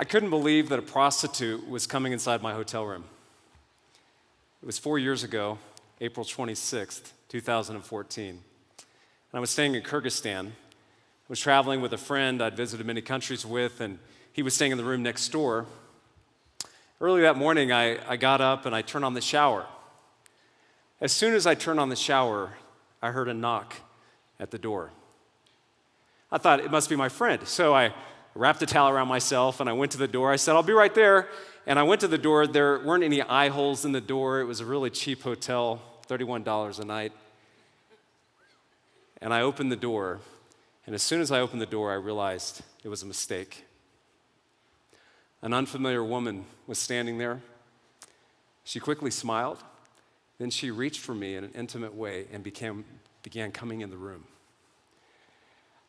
I couldn't believe that a prostitute was coming inside my hotel room. It was 4 years ago, April 26th, 2014. And I was staying in Kyrgyzstan. I was traveling with a friend I'd visited many countries with, and he was staying in the room next door. Early that morning, I got up and I turned on the shower. As soon as I turned on the shower, I heard a knock at the door. I thought it must be my friend, so I wrapped a towel around myself and I went to the door. I said, "I'll be right there." And I went to the door. There weren't any eye holes in the door. It was a really cheap hotel, $31 a night. And I opened the door, and as soon as I opened the door, I realized it was a mistake. An unfamiliar woman was standing there. She quickly smiled. Then she reached for me in an intimate way and began coming in the room.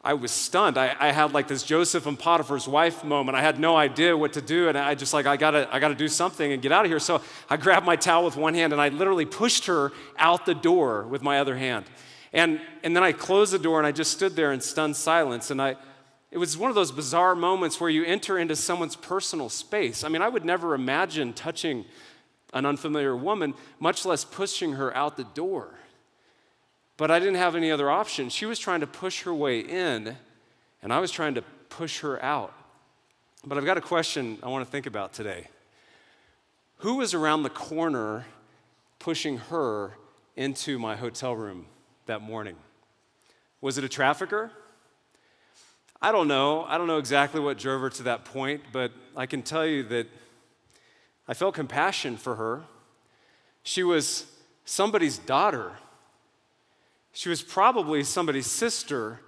I was stunned. I had like this Joseph and Potiphar's wife moment. I had no idea what to do, and I gotta do something and get out of here. So I grabbed my towel with one hand, and I literally pushed her out the door with my other hand. And then I closed the door, and I just stood there in stunned silence. And it was one of those bizarre moments where you enter into someone's personal space. I mean, I would never imagine touching an unfamiliar woman, much less pushing her out the door. But I didn't have any other option. She was trying to push her way in, and I was trying to push her out. But I've got a question I want to think about today. Who was around the corner pushing her into my hotel room that morning? Was it a trafficker? I don't know. I don't know exactly what drove her to that point, but I can tell you that I felt compassion for her. She was somebody's daughter. She was probably somebody's sister.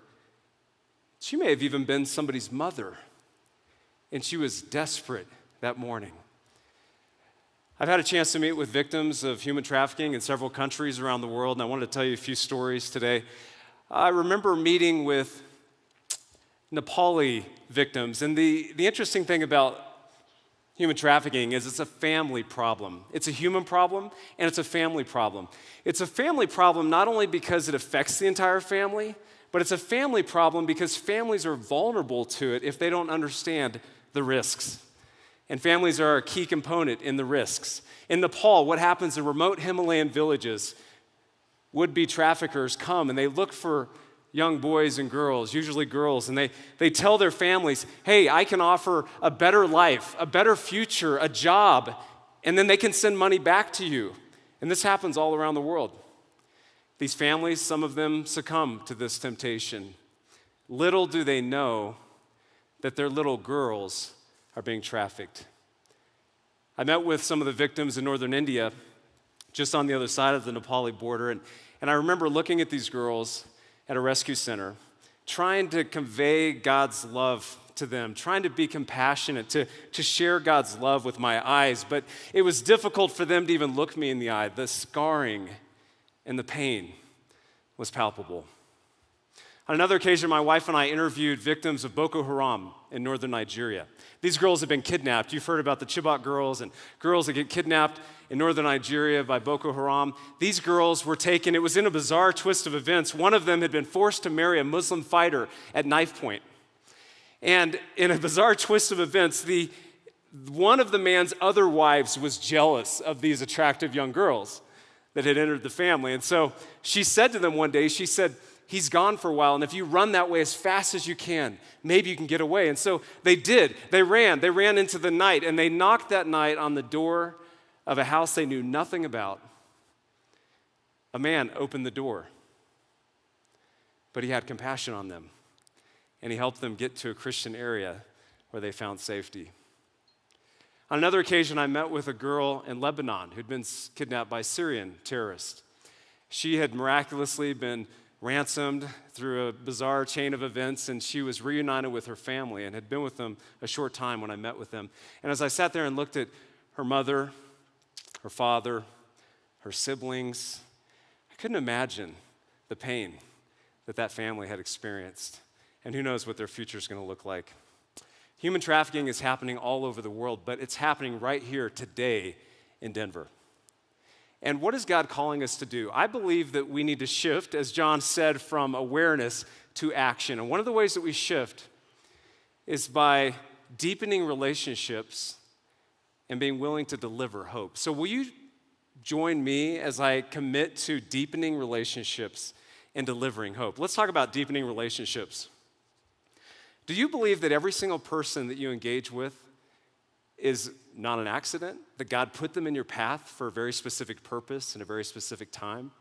She may have even been somebody's mother. And she was desperate that morning. I've had a chance to meet with victims of human trafficking in several countries around the world, and I wanted to tell you a few stories today. I remember meeting with Nepali victims, and the interesting thing about human trafficking is it's a family problem. It's a human problem, and it's a family problem. It's a family problem not only because it affects the entire family, but it's a family problem because families are vulnerable to it if they don't understand the risks. And families are a key component in the risks. In Nepal, what happens in remote Himalayan villages, would-be traffickers come and they look for young boys and girls, usually girls, and they tell their families, "Hey, I can offer a better life, a better future, a job," and then they can send money back to you. And this happens all around the world. These families, some of them succumb to this temptation. Little do they know that their little girls are being trafficked. I met with some of the victims in northern India, just on the other side of the Nepali border, and I remember looking at these girls at a rescue center, trying to convey God's love to them, trying to be compassionate, to share God's love with my eyes, but it was difficult for them to even look me in the eye. The scarring and the pain was palpable. On another occasion, my wife and I interviewed victims of Boko Haram in northern Nigeria. These girls have been kidnapped. You've heard about the Chibok girls and girls that get kidnapped in northern Nigeria by Boko Haram. These girls were taken. It was in a bizarre twist of events. One of them had been forced to marry a Muslim fighter at knife point. And in a bizarre twist of events, one of the man's other wives was jealous of these attractive young girls that had entered the family. And so she said to them one day, she said, "He's gone for a while, and if you run that way as fast as you can, maybe you can get away." And so they did. They ran into the night, and they knocked that night on the door of a house they knew nothing about. A man opened the door, but he had compassion on them, and he helped them get to a Christian area where they found safety. On another occasion, I met with a girl in Lebanon who'd been kidnapped by Syrian terrorists. She had miraculously been ransomed through a bizarre chain of events, and she was reunited with her family and had been with them a short time when I met with them. And as I sat there and looked at her mother, her father, her siblings, I couldn't imagine the pain that family had experienced. And who knows what their future is going to look like. Human trafficking is happening all over the world, but it's happening right here today in Denver. And what is God calling us to do? I believe that we need to shift, as John said, from awareness to action. And one of the ways that we shift is by deepening relationships and being willing to deliver hope. So will you join me as I commit to deepening relationships and delivering hope? Let's talk about deepening relationships. Do you believe that every single person that you engage with is not an accident, that God put them in your path for a very specific purpose and a very specific time?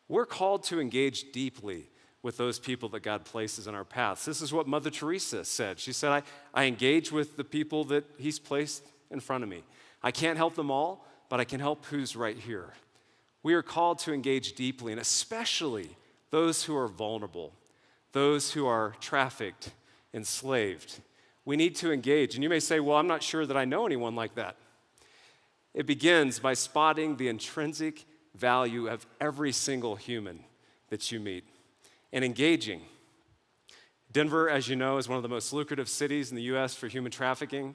We're called to engage deeply with those people that God places in our paths. This is what Mother Teresa said. She said, I engage with the people that he's placed in front of me. I can't help them all, but I can help who's right here. We are called to engage deeply, and especially those who are vulnerable, those who are trafficked, enslaved. We need to engage. And you may say, well, I'm not sure that I know anyone like that. It begins by spotting the intrinsic value of every single human that you meet and engaging. Denver, as you know, is one of the most lucrative cities in the U.S. for human trafficking.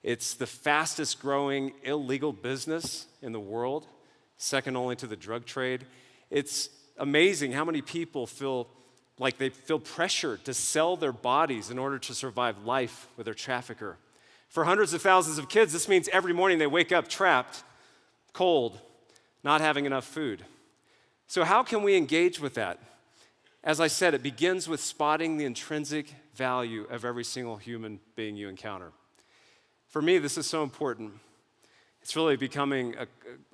It's the fastest growing illegal business in the world, second only to the drug trade. It's amazing how many people feel like they feel pressured to sell their bodies in order to survive life with their trafficker. For hundreds of thousands of kids, this means every morning they wake up trapped, cold, not having enough food. So how can we engage with that? As I said, it begins with spotting the intrinsic value of every single human being you encounter. For me, this is so important. It's really becoming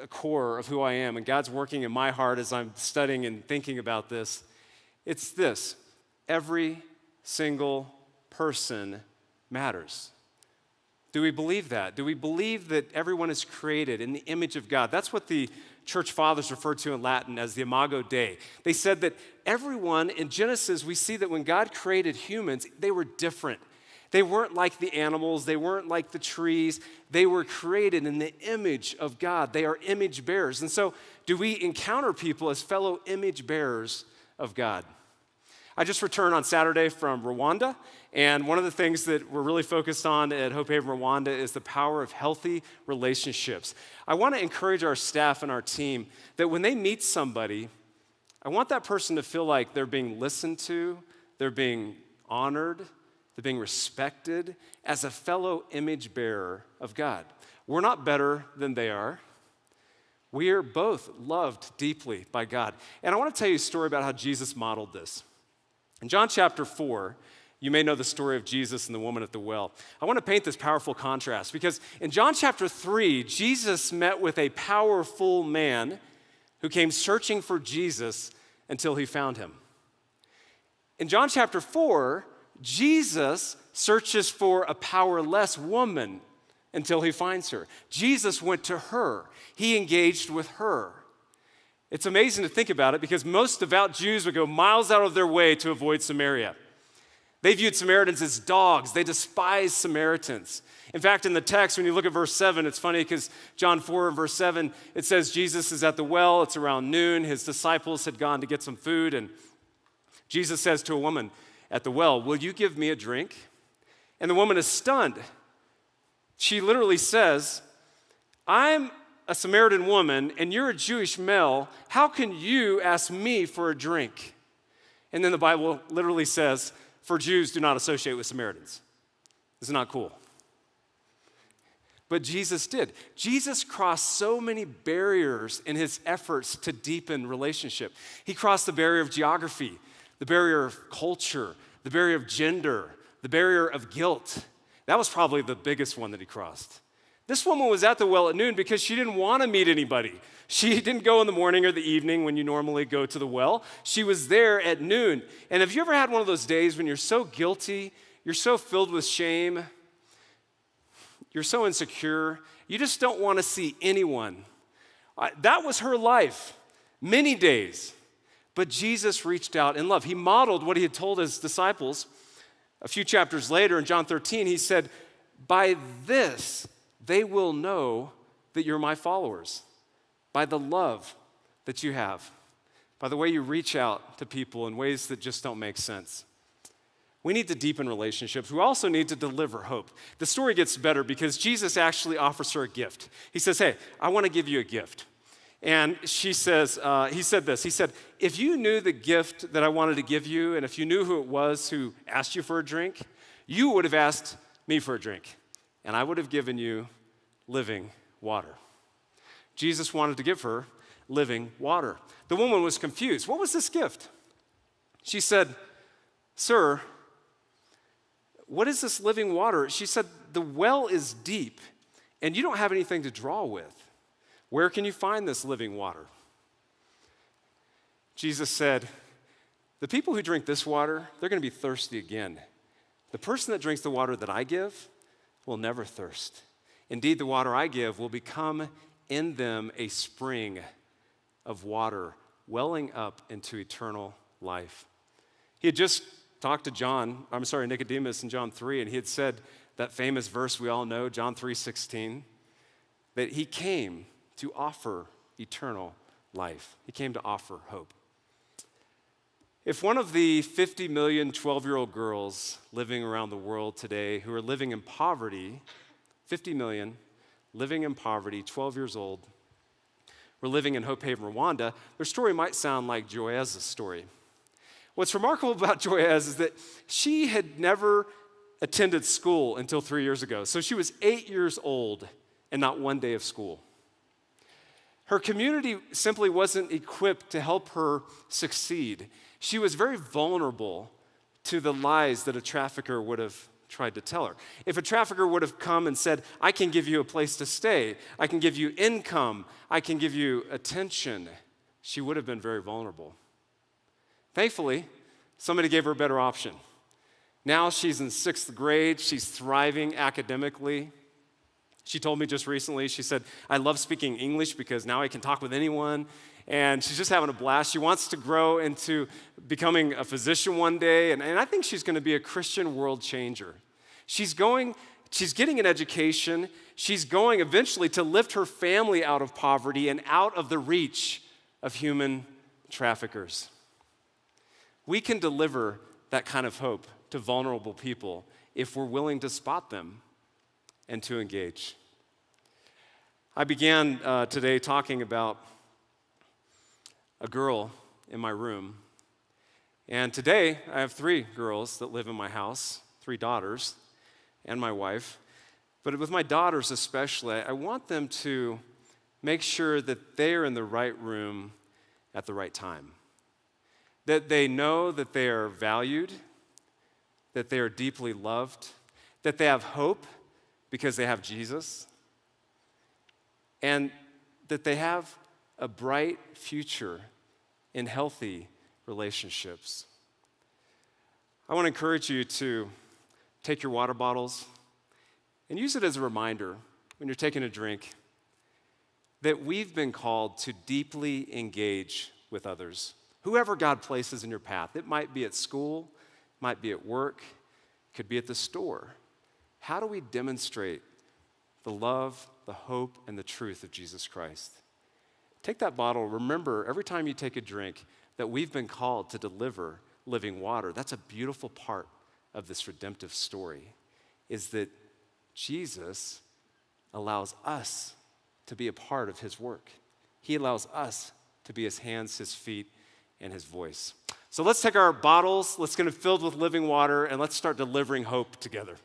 a core of who I am, and God's working in my heart as I'm studying and thinking about this. It's this: every single person matters. Do we believe that? Do we believe that everyone is created in the image of God? That's what the church fathers referred to in Latin as the imago Dei. They said that everyone, in Genesis, we see that when God created humans, they were different. They weren't like the animals. They weren't like the trees. They were created in the image of God. They are image bearers. And so do we encounter people as fellow image bearers of God? I just returned on Saturday from Rwanda, and one of the things that we're really focused on at Hope Haven Rwanda is the power of healthy relationships. I want to encourage our staff and our team that when they meet somebody, I want that person to feel like they're being listened to, they're being honored, they're being respected as a fellow image bearer of God. We're not better than they are. We are both loved deeply by God. And I want to tell you a story about how Jesus modeled this. In John chapter 4, you may know the story of Jesus and the woman at the well. I want to paint this powerful contrast because in John chapter 3, Jesus met with a powerful man who came searching for Jesus until he found him. In John chapter 4, Jesus searches for a powerless woman until he finds her. Jesus went to her. He engaged with her. It's amazing to think about it because most devout Jews would go miles out of their way to avoid Samaria. They viewed Samaritans as dogs. They despised Samaritans. In fact, in the text, when you look at verse 7, it's funny because John 4, verse 7, it says Jesus is at the well. It's around noon. His disciples had gone to get some food, and Jesus says to a woman at the well, "Will you give me a drink?" And the woman is stunned. She literally says, "I'm a Samaritan woman, and you're a Jewish male. How can you ask me for a drink?" And then the Bible literally says, "For Jews do not associate with Samaritans." This is not cool. But Jesus did. Jesus crossed so many barriers in his efforts to deepen relationship. He crossed the barrier of geography, the barrier of culture, the barrier of gender, the barrier of guilt. That was probably the biggest one that he crossed. This woman was at the well at noon because she didn't want to meet anybody. She didn't go in the morning or the evening when you normally go to the well. She was there at noon. And have you ever had one of those days when you're so guilty, you're so filled with shame, you're so insecure, you just don't want to see anyone? That was her life, many days. But Jesus reached out in love. He modeled what he had told his disciples. A few chapters later in John 13, he said, "By this they will know that you're my followers, by the love that you have, by the way you reach out to people in ways that just don't make sense." We need to deepen relationships. We also need to deliver hope. The story gets better because Jesus actually offers her a gift. He says, "Hey, I want to give you a gift." And she says, he said this, he said, "If you knew the gift that I wanted to give you, and if you knew who it was who asked you for a drink, you would have asked me for a drink, and I would have given you living water. Jesus wanted to give her living water. The woman was confused. What was this gift? She said, "Sir, what is this living water?" She said, "The well is deep, and you don't have anything to draw with. Where can you find this living water?" Jesus said, "The people who drink this water, they're going to be thirsty again. The person that drinks the water that I give will never thirst. Indeed, the water I give will become in them a spring of water welling up into eternal life." He had just talked to Nicodemus in John 3, and he had said that famous verse we all know, John 3:16, that he came to offer eternal life. He came to offer hope. If one of the 50 million 12-year-old girls living around the world today who are living in poverty, 50 million living in poverty, 12 years old, were living in Hope Haven, Rwanda, their story might sound like Joyez's story. What's remarkable about Joyez is that she had never attended school until 3 years ago. So she was 8 years old and not one day of school. Her community simply wasn't equipped to help her succeed. She was very vulnerable to the lies that a trafficker would have tried to tell her. If a trafficker would have come and said, "I can give you a place to stay, I can give you income, I can give you attention," she would have been very vulnerable. Thankfully, somebody gave her a better option. Now she's in 6th grade, she's thriving academically. She told me just recently, she said, "I love speaking English because now I can talk with anyone." And she's just having a blast. She wants to grow into becoming a physician one day, and I think she's going to be a Christian world changer. She's getting an education. She's going eventually to lift her family out of poverty and out of the reach of human traffickers. We can deliver that kind of hope to vulnerable people if we're willing to spot them and to engage. I began today talking about a girl in my room. And today, I have 3 girls that live in my house, 3 daughters, and my wife. But with my daughters especially, I want them to make sure that they are in the right room at the right time. That they know that they are valued, that they are deeply loved, that they have hope because they have Jesus, and that they have a bright future in healthy relationships. I want to encourage you to take your water bottles and use it as a reminder when you're taking a drink that we've been called to deeply engage with others. Whoever God places in your path, it might be at school, might be at work, could be at the store. How do we demonstrate the love, the hope, and the truth of Jesus Christ? Take that bottle. Remember, every time you take a drink, that we've been called to deliver living water. That's a beautiful part of this redemptive story, is that Jesus allows us to be a part of his work. He allows us to be his hands, his feet, and his voice. So let's take our bottles, let's get them filled with living water, and let's start delivering hope together.